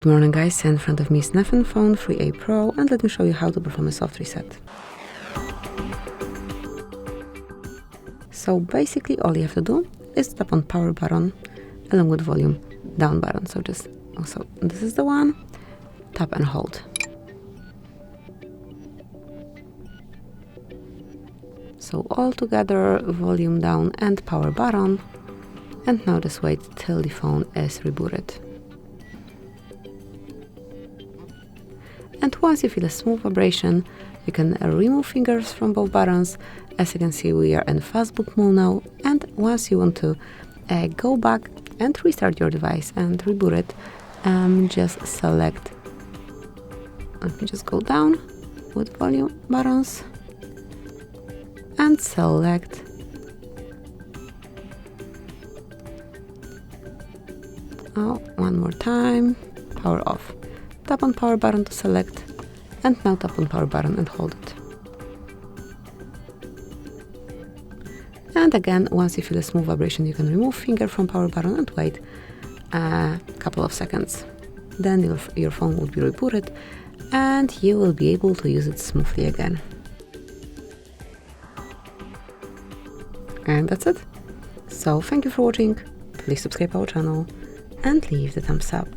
Good morning guys, in front of me is Nephin phone 3A Pro, and let me show you how to perform a soft reset. So basically all you have to do is tap on power button along with volume down button. So this is the one, tap and hold. So all together, volume down and power button, and now just wait till the phone is rebooted. And once you feel a smooth vibration, you can remove fingers from both buttons. As you can see, we are in fast boot mode now. And once you want to go back and restart your device and reboot it, just select. Let me just go down with volume buttons and select. One more time, power off. Tap on power button to select, and now tap on power button and hold it. And again, once you feel a smooth vibration, you can remove finger from power button and wait a couple of seconds. Then your phone will be rebooted and you will be able to use it smoothly again. And that's it. So thank you for watching. Please subscribe our channel and leave the thumbs up.